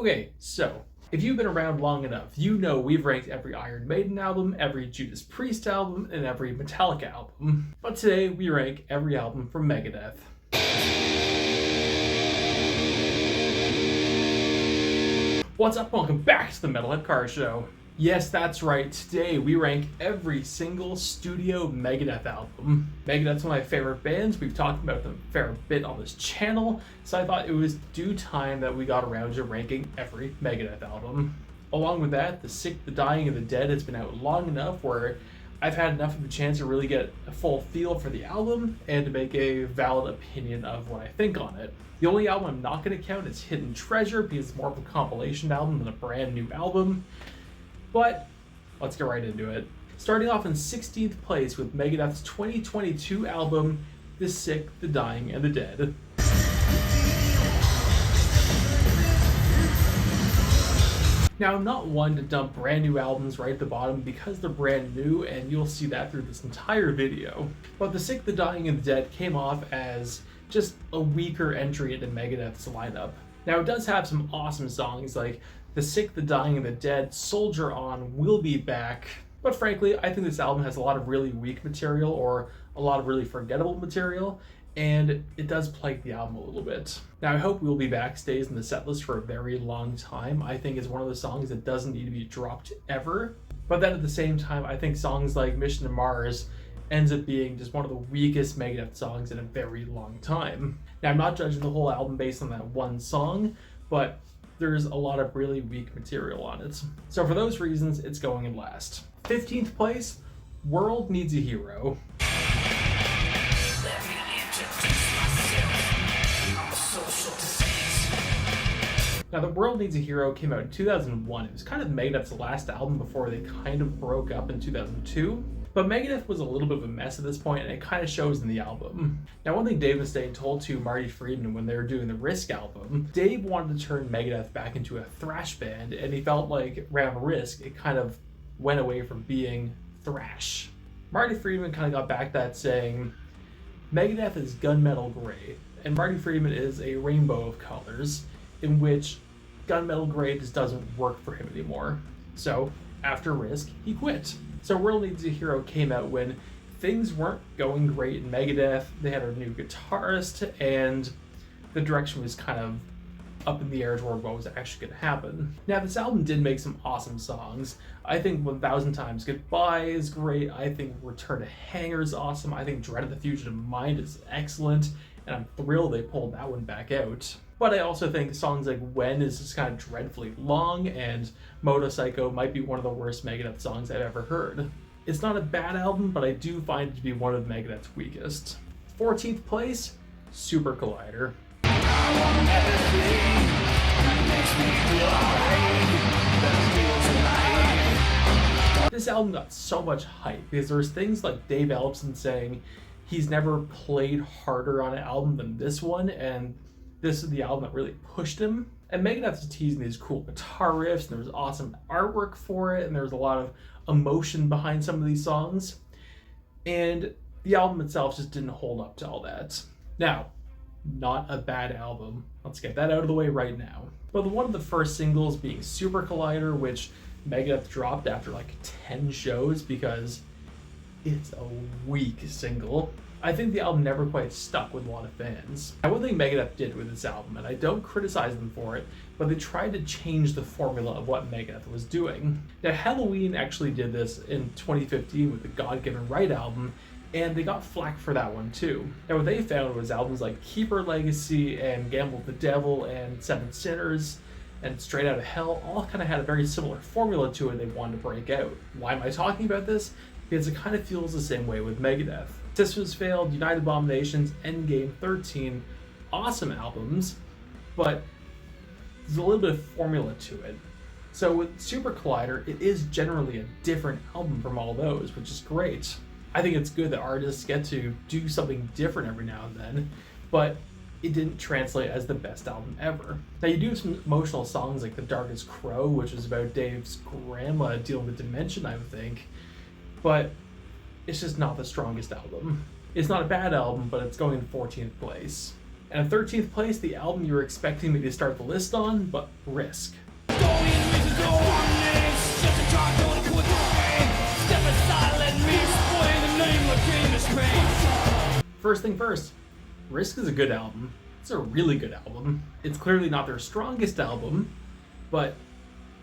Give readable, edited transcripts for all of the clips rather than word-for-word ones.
Okay, so if you've been around long enough, you know we've ranked every Iron Maiden album, every Judas Priest album, and every Metallica album. But today we rank every album from Megadeth. What's up? Welcome back to the Metalhead Car Show. Yes, that's right. Today we rank every single studio Megadeth album. Megadeth's one of my favorite bands. We've talked about them a fair bit on this channel, so I thought it was due time that we got around to ranking every Megadeth album. Along with that, The Sick, The Dying, and The Dead has been out long enough where I've had enough of a chance to really get a full feel for the album and to make a valid opinion of what I think on it. The only album I'm not going to count is Hidden Treasure because it's more of a compilation album than a brand new album. But let's get right into it. Starting off in 16th place with Megadeth's 2022 album, The Sick, The Dying, and The Dead. Now, I'm not one to dump brand new albums right at the bottom because they're brand new, and you'll see that through this entire video. But The Sick, The Dying, and The Dead came off as just a weaker entry into Megadeth's lineup. Now, it does have some awesome songs like The Sick, The Dying, and The Dead, Soldier On, We'll Be Back. But frankly, I think this album has a lot of really weak material or a lot of really forgettable material, and it does plague the album a little bit. Now, I hope We'll Be Back stays in the setlist for a very long time. I think it's one of the songs that doesn't need to be dropped ever. But then at the same time, I think songs like Mission to Mars ends up being just one of the weakest Megadeth songs in a very long time. Now, I'm not judging the whole album based on that one song, but there's a lot of really weak material on it. So for those reasons, it's going in last. 15th place, World Needs a Hero. Now, The World Needs a Hero came out in 2001. It was kind of Megadeth's last album before they kind of broke up in 2002. But Megadeth was a little bit of a mess at this point, and it kind of shows in the album. Now, one thing Dave Mustaine told to Marty Friedman when they were doing the Risk album, Dave wanted to turn Megadeth back into a thrash band, and he felt like around Risk, it kind of went away from being thrash. Marty Friedman kind of got back that saying, Megadeth is gunmetal gray, and Marty Friedman is a rainbow of colors, in which gunmetal gray just doesn't work for him anymore. So, after Risk, he quit. So World Needs a Hero came out when things weren't going great in Megadeth. They had a new guitarist, and the direction was kind of up in the air toward what was actually going to happen. Now, this album did make some awesome songs. I think 1000 Times Goodbye is great. I think Return to Hangar is awesome. I think Dread of the Fugitive Mind is excellent, and I'm thrilled they pulled that one back out. But I also think songs like When is just kind of dreadfully long, and Motorpsycho might be one of the worst Megadeth songs I've ever heard. It's not a bad album, but I do find it to be one of Megadeth's weakest. 14th place, Super Collider. This album got so much hype because there's things like Dave Ellefson saying he's never played harder on an album than this one, and this is the album that really pushed him. And Megadeth was teasing these cool guitar riffs, and there was awesome artwork for it, and there was a lot of emotion behind some of these songs. And the album itself just didn't hold up to all that. Now, not a bad album. Let's get that out of the way right now. But one of the first singles being Super Collider, which Megadeth dropped after like 10 shows because it's a weak single. I think the album never quite stuck with a lot of fans. Now, one thing Megadeth did with this album, and I don't criticize them for it, but they tried to change the formula of what Megadeth was doing. Now, Halloween actually did this in 2015 with the God Given Right album, and they got flack for that one too. Now, what they found was albums like Keeper Legacy and Gamble with the Devil and Seven Sinners and Straight Outta Hell all kind of had a very similar formula to it they wanted to break out. Why am I talking about this? Because it kind of feels the same way with Megadeth. Systems Failed, United Abominations, Endgame, 13, awesome albums, but there's a little bit of formula to it. So with Super Collider, it is generally a different album from all those, which is great. I think it's good that artists get to do something different every now and then, but it didn't translate as the best album ever. Now, you do have some emotional songs like The Darkest Crow, which is about Dave's grandma dealing with dementia, I would think, but it's just not the strongest album. It's not a bad album, but it's going in 14th place. And in 13th place, the album you were expecting me to start the list on, but Risk. First thing first, Risk is a good album. It's a really good album. It's clearly not their strongest album, but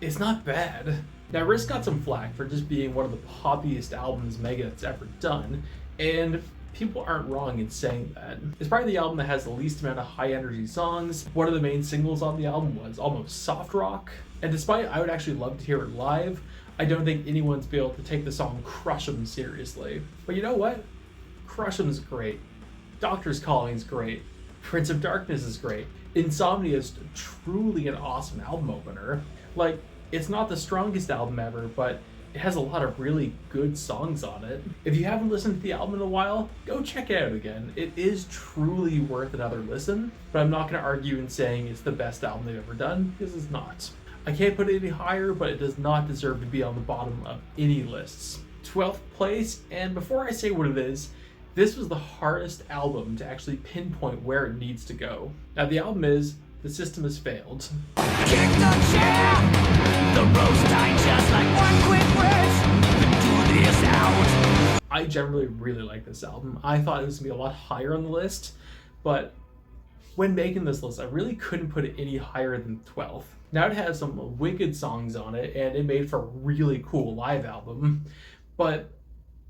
it's not bad. Now, Risk got some flack for just being one of the poppiest albums Megadeth's ever done, and people aren't wrong in saying that. It's probably the album that has the least amount of high energy songs. One of the main singles on the album was almost soft rock, and despite I would actually love to hear it live, I don't think anyone's been able to take the song Crush 'Em seriously. But you know what? Crush 'Em's great. Doctor's Calling's great. Prince of Darkness is great. Insomnia is truly an awesome album opener. Like, it's not the strongest album ever, but it has a lot of really good songs on it. If you haven't listened to the album in a while, go check it out again. It is truly worth another listen, but I'm not going to argue in saying it's the best album they've ever done, because it's not. I can't put it any higher, but it does not deserve to be on the bottom of any lists. 12th place, and before I say what it is, this was the hardest album to actually pinpoint where it needs to go. Now, the album is The System Has Failed. Kick the chair! The roast died just like one quick wish. Do this out. I generally really like this album. I thought it was gonna be a lot higher on the list, but when making this list, I really couldn't put it any higher than 12th. Now, it has some wicked songs on it, and it made for a really cool live album, but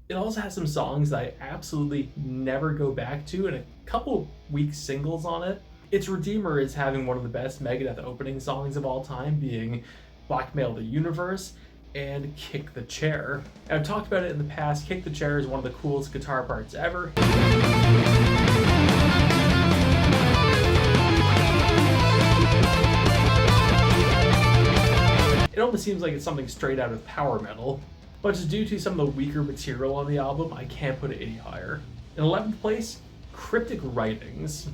it also has some songs that I absolutely never go back to, and a couple weak singles on it. Its redeemer is having one of the best Megadeth opening songs of all time, being Blackmail the Universe and Kick the Chair. I've talked about it in the past. Kick the Chair is one of the coolest guitar parts ever. It almost seems like it's something straight out of power metal, but just due to some of the weaker material on the album, I can't put it any higher. In 11th place, Cryptic Writings.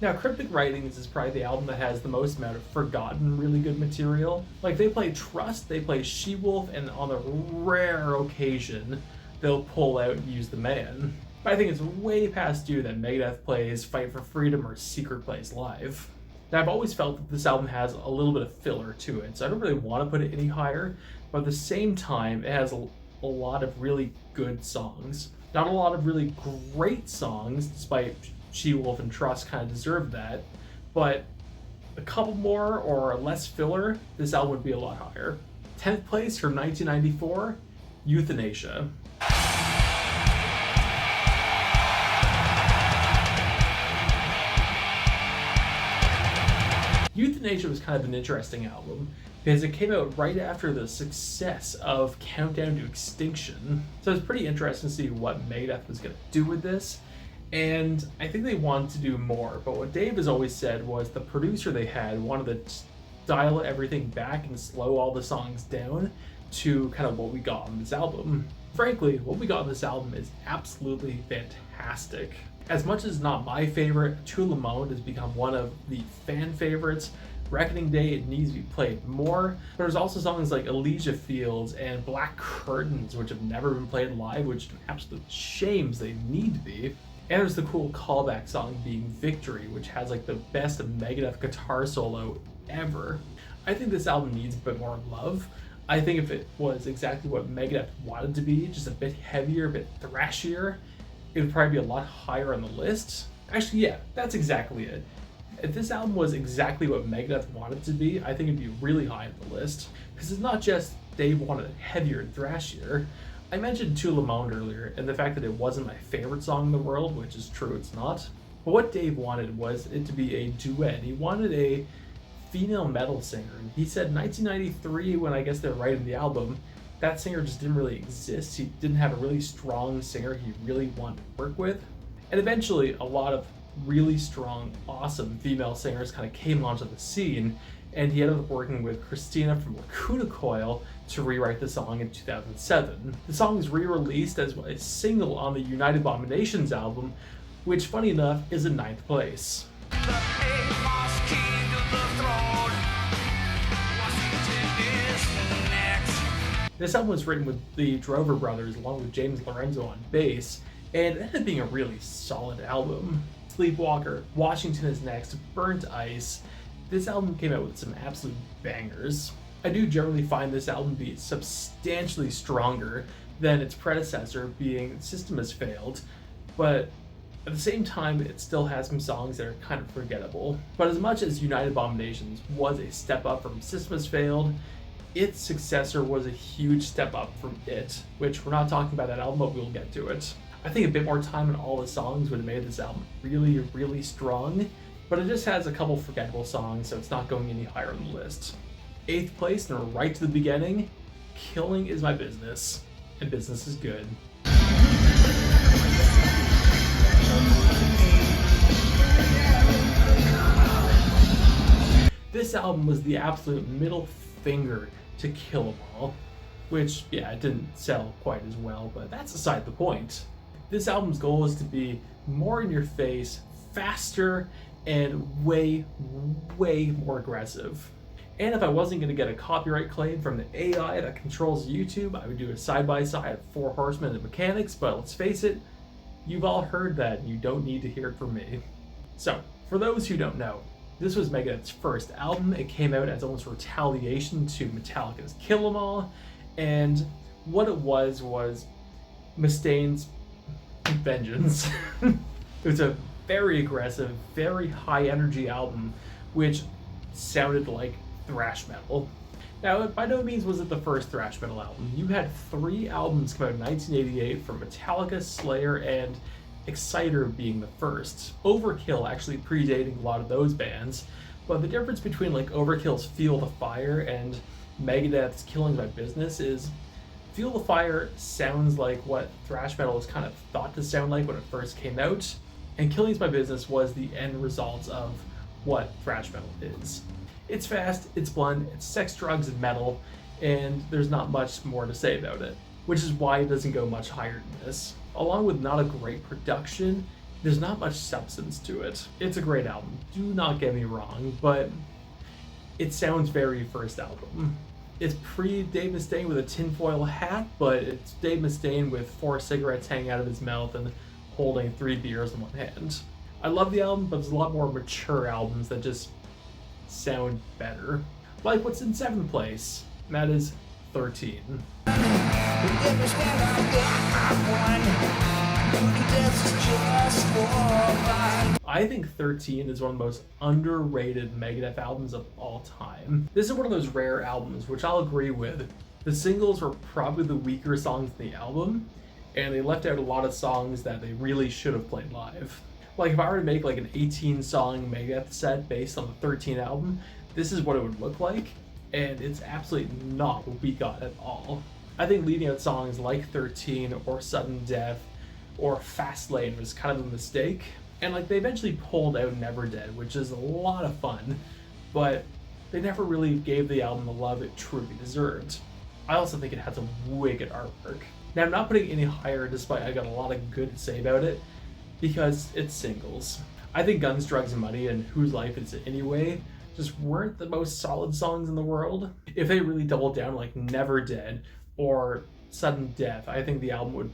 Now, Cryptic Writings is probably the album that has the most amount of forgotten really good material. Like, they play Trust, they play She-Wolf, and on a rare occasion, they'll pull out Use the Man. But I think it's way past due that Megadeth plays Fight for Freedom or Secret plays live. Now, I've always felt that this album has a little bit of filler to it, so I don't really want to put it any higher, but at the same time, it has a lot of really good songs. Not a lot of really great songs, despite She-Wolf and Trust kind of deserve that, but a couple more or less filler, this album would be a lot higher. 10th place from 1994, Euthanasia. Euthanasia was kind of an interesting album because it came out right after the success of Countdown to Extinction. So it's pretty interesting to see what Megadeth was going to do with this. And I think they wanted to do more, but what Dave has always said was the producer they had wanted to dial everything back and slow all the songs down to kind of what we got on this album. Frankly, what we got on this album is absolutely fantastic. As much as not my favorite, To Le Monde has become one of the fan favorites. Reckoning Day, it needs to be played more. There's also songs like Elysia Fields and Black Curtains, which have never been played live, which are absolute shames they need to be. And there's the cool callback song being Victory, which has like the best Megadeth guitar solo ever. I think this album needs a bit more love. I think if it was exactly what Megadeth wanted to be, just a bit heavier, a bit thrashier, it would probably be a lot higher on the list. Actually, yeah, that's exactly it. If this album was exactly what Megadeth wanted to be, I think it'd be really high on the list. Because it's not just Dave wanted it heavier and thrashier. I mentioned To Le Monde earlier, and the fact that it wasn't my favorite song in the world, which is true, it's not. But what Dave wanted was it to be a duet. He wanted a female metal singer. And he said 1993, when I guess they're writing the album, that singer just didn't really exist. He didn't have a really strong singer he really wanted to work with. And eventually, a lot of really strong, awesome female singers kind of came onto the scene, and he ended up working with Christina from Lacuna Coil to rewrite the song in 2007. The song was re-released as a single on the United Abominations album, which, funny enough, is in 9th place. This album was written with the Drover brothers along with James Lorenzo on bass, and it ended up being a really solid album. Sleepwalker, Washington is Next, Burnt Ice. This album came out with some absolute bangers. I do generally find this album to be substantially stronger than its predecessor, being System Has Failed, but at the same time, it still has some songs that are kind of forgettable. But as much as United Abominations was a step up from System Has Failed, its successor was a huge step up from it, which we're not talking about that album, but we'll get to it. I think a bit more time on all the songs would have made this album really, really strong, but it just has a couple forgettable songs, so it's not going any higher on the list. 8th place, and right to the beginning, Killing Is My Business, and Business Is Good. This album was the absolute middle finger to Kill 'Em All, which, yeah, it didn't sell quite as well, but that's aside the point. This album's goal is to be more in your face, faster, and way, way more aggressive. And if I wasn't going to get a copyright claim from the AI that controls YouTube, I would do a side-by-side of Four Horsemen and Mechanics, but let's face it, you've all heard that, and you don't need to hear it from me. So, for those who don't know, this was Megadeth's first album. It came out as almost retaliation to Metallica's Kill 'Em All, and what it was Mustaine's vengeance. It was a very aggressive, very high-energy album, which sounded like thrash metal. Now, by no means was it the first thrash metal album. You had 3 albums come out in 1988 from Metallica, Slayer, and Exciter being the first. Overkill actually predating a lot of those bands, but the difference between like Overkill's Feel the Fire and Megadeth's Killing My Business is Feel the Fire sounds like what thrash metal was kind of thought to sound like when it first came out, and Killing My Business was the end result of what thrash metal is. It's fast, it's blunt, it's sex, drugs, and metal, and there's not much more to say about it, which is why it doesn't go much higher than this. Along with not a great production, there's not much substance to it. It's a great album, do not get me wrong, but it sounds very first album. It's pre-Dave Mustaine with a tinfoil hat, but it's Dave Mustaine with 4 cigarettes hanging out of his mouth and holding 3 beers in one hand. I love the album, but there's a lot more mature albums that just sound better. Like what's in 7th place, and that is 13. I think 13 is one of the most underrated Megadeth albums of all time. This is one of those rare albums, which I'll agree with. The singles were probably the weaker songs in the album, and they left out a lot of songs that they really should have played live. Like if I were to make like an 18-song Megadeth set based on the 13 album, this is what it would look like, and it's absolutely not what we got at all. I think leaving out songs like 13 or Sudden Death or Fastlane was kind of a mistake, and like they eventually pulled out Never Dead, which is a lot of fun, but they never really gave the album the love it truly deserved. I also think it had some wicked artwork. Now I'm not putting any higher despite I got a lot of good to say about it, because it's singles. I think Guns, Drugs, and Money and Whose Life Is It Anyway just weren't the most solid songs in the world. If they really doubled down like Never Dead or Sudden Death, I think the album would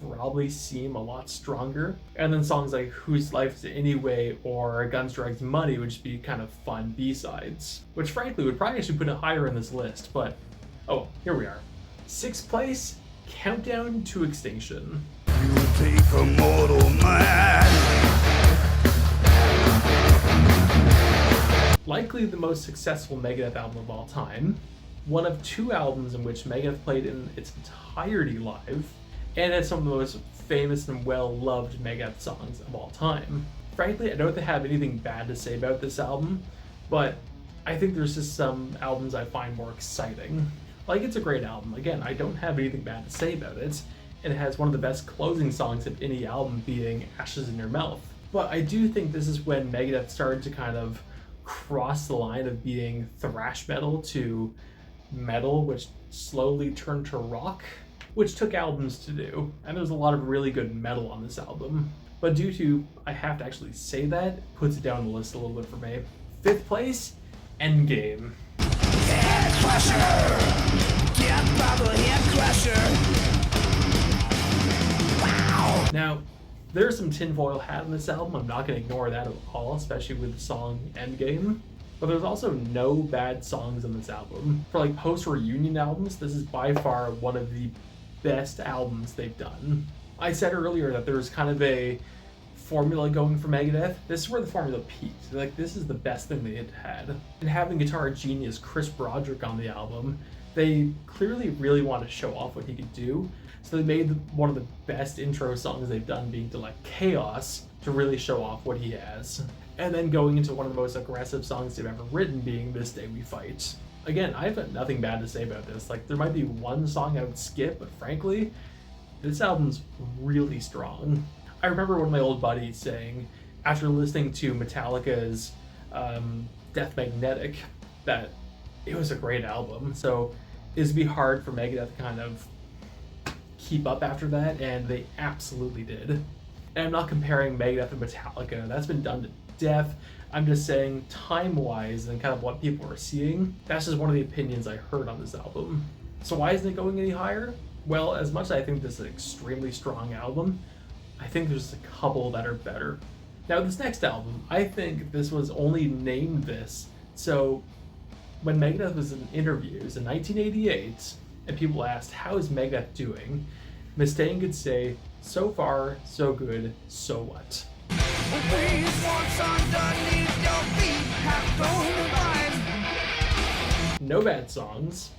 probably seem a lot stronger. And then songs like Whose Life Is It Anyway or Guns, Drugs, and Money would just be kind of fun B-sides, which frankly would probably actually put it higher in this list, but oh, here we are. 6th place, Countdown to Extinction. You take a mortal man. Likely the most successful Megadeth album of all time, one of 2 albums in which Megadeth played in its entirety live, and has some of the most famous and well-loved Megadeth songs of all time. Frankly, I don't have anything bad to say about this album, but I think there's just some albums I find more exciting. Like, it's a great album. Again, I don't have anything bad to say about it, and it has one of the best closing songs of any album being Ashes in Your Mouth. But I do think this is when Megadeth started to kind of cross the line of being thrash metal to metal, which slowly turned to rock, which took albums to do. And there's a lot of really good metal on this album. But due to, I have to actually say that, it puts it down the list a little bit for me. 5th place, Endgame. Head crusher, get Now, there's some tinfoil hat in this album. I'm not going to ignore that at all, especially with the song Endgame. But there's also no bad songs on this album. For like post-reunion albums, this is by far one of the best albums they've done. I said earlier that there's kind of a formula going for Megadeth. This is where the formula peaked. Like, this is the best thing they had. And having guitar genius Chris Broderick on the album, they clearly really want to show off what he could do. So they made one of the best intro songs they've done being to like Chaos to really show off what he has. And then going into one of the most aggressive songs they've ever written being This Day We Fight. Again, I've got nothing bad to say about this. Like, there might be one song I would skip, but frankly, this album's really strong. I remember one of my old buddies saying, after listening to Metallica's Death Magnetic, that it was a great album. So it'd be hard for Megadeth to kind of keep up after that, and they absolutely did. And I'm not comparing Megadeth and Metallica. That's been done to death. I'm just saying, time-wise and kind of what people are seeing, that's just one of the opinions I heard on this album. So why isn't it going any higher? Well, as much as I think this is an extremely strong album, I think there's a couple that are better. Now, this next album, I think this was only named this. So when Megadeth was in interviews in 1988, and people asked, how is Megadeth doing? Mustaine could say, so far, so good, so what? No bad songs.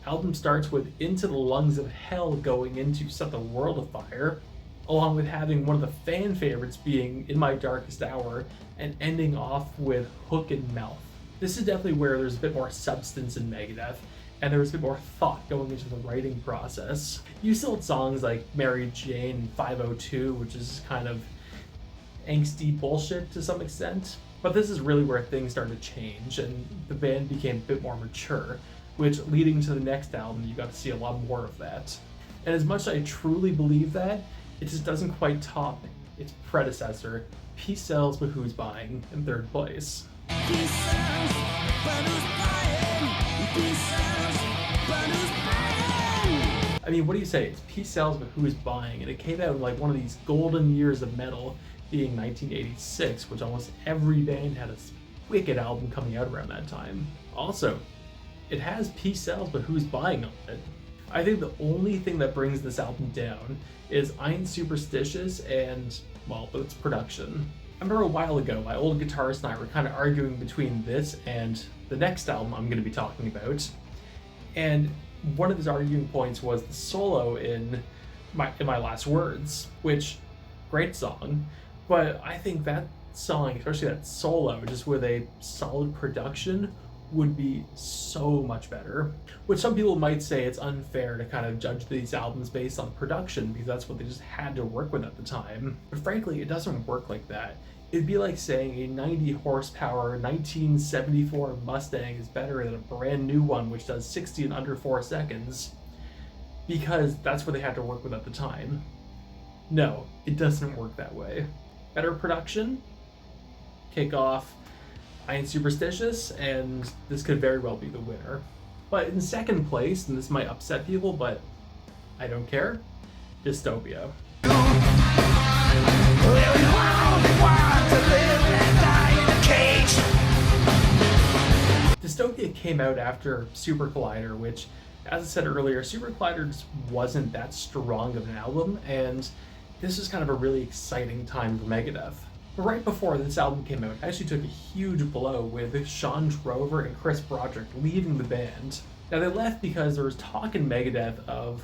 Album starts with Into the Lungs of Hell going into Set the World Afire, along with having one of the fan favorites being In My Darkest Hour, and ending off with Hook and Mouth. This is definitely where there's a bit more substance in Megadeth, and there was a bit more thought going into the writing process. You still had songs like Mary Jane and 502, which is kind of angsty bullshit to some extent, but this is really where things started to change, and the band became a bit more mature, which leading to the next album, you got to see a lot more of that. And as much as I truly believe that, it just doesn't quite top its predecessor, Peace Sells But Who's Buying, in third place. Peace sells, but who's buying? Peace sells, but who's buying? I mean, what do you say? It's Peace Sells But Who's Buying? And it came out in like one of these golden years of metal, being 1986, which almost every band had a wicked album coming out around that time. Also, it has Peace Sells But Who's Buying on it. I think the only thing that brings this album down is I Ain't Superstitious and, well, its production. I remember a while ago, my old guitarist and I were kind of arguing between this and the next album I'm going to be talking about. And one of his arguing points was the solo in my Last Words, which, great song, but I think that song, especially that solo, just with a solid production, would be so much better. Which some people might say it's unfair to kind of judge these albums based on production because that's what they just had to work with at the time. But frankly, it doesn't work like that. It'd be like saying a 90 horsepower 1974 Mustang is better than a brand new one which does 60 in under 4 seconds because that's what they had to work with at the time. No, it doesn't work that way. Better production, kick off I Ain't Superstitious, and this could very well be the winner. But in second place, and this might upset people, but I don't care, Dystopia. Dystopia came out after Super Collider, which, as I said earlier, Super Collider just wasn't that strong of an album, and this was kind of a really exciting time for Megadeth. But right before this album came out, it actually took a huge blow with Sean Drover and Chris Broderick leaving the band. Now they left because there was talk in Megadeth of,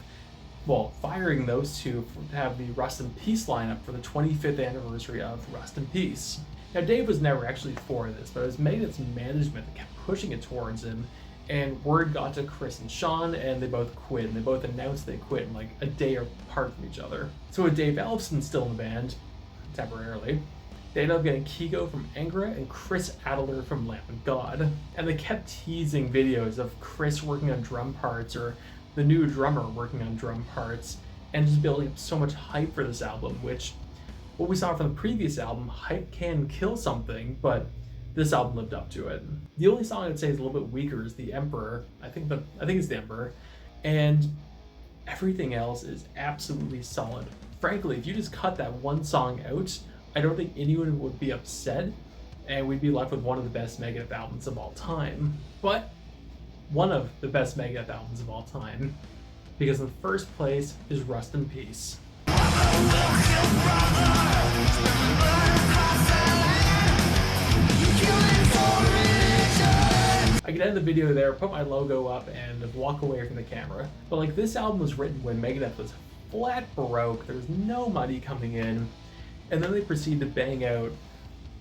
well, firing those two to have the Rust in Peace lineup for the 25th anniversary of Rust in Peace. Now Dave was never actually for this, but it was Megadeth's management that kept pushing it towards him, and word got to Chris and Sean, and they both quit, and they both announced they quit in like a day apart from each other. So with Dave Ellefson still in the band, temporarily, they ended up getting Kiko from Angra and Chris Adler from Lamb of God. And they kept teasing videos of Chris working on drum parts or the new drummer working on drum parts and just building up so much hype for this album, which what we saw from the previous album, hype can kill something, but this album lived up to it. The only song I'd say is a little bit weaker is The Emperor. I think it's The Emperor. and everything else is absolutely solid. Frankly, if you just cut that one song out, I don't think anyone would be upset, and we'd be left with one of the best Megadeth albums of all time. But one of the best Megadeth albums of all time, because in first place is Rust in Peace. I could end the video there, put my logo up, and walk away from the camera. But like, this album was written when Megadeth was flat broke, there was no money coming in, and then they proceeded to bang out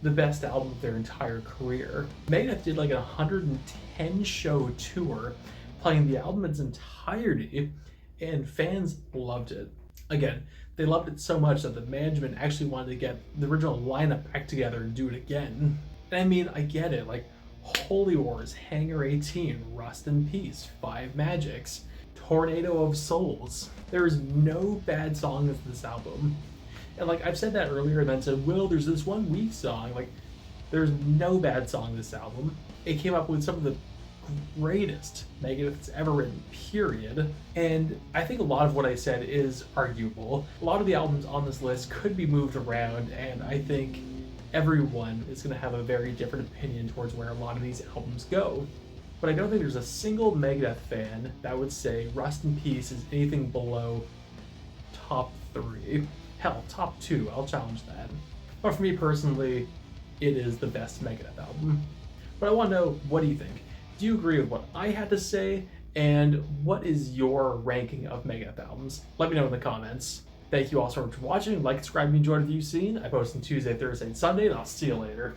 the best album of their entire career. Megadeth did like a 110 show tour, playing the album in its entirety, and fans loved it. Again, they loved it so much that the management actually wanted to get the original lineup back together and do it again. And I mean, I get it, like Holy Wars, Hangar 18, Rust in Peace, Five Magics, Tornado of Souls. There is no bad song in this album. And like, I've said that earlier and then said, well, there's this one weak song. Like, there's no bad song in this album. It came up with some of the greatest Megadeth's ever written, period. And I think a lot of what I said is arguable. A lot of the albums on this list could be moved around, and I think everyone is going to have a very different opinion towards where a lot of these albums go. But I don't think there's a single Megadeth fan that would say Rust in Peace is anything below top 3. Hell, top 2, I'll challenge that. But for me personally, it is the best Megadeth album. But I want to know, what do you think? Do you agree with what I had to say? And what is your ranking of Megadeth albums? Let me know in the comments. Thank you all so much for watching. Like, subscribe, and enjoy the view scene. I post on Tuesday, Thursday, and Sunday, and I'll see you later.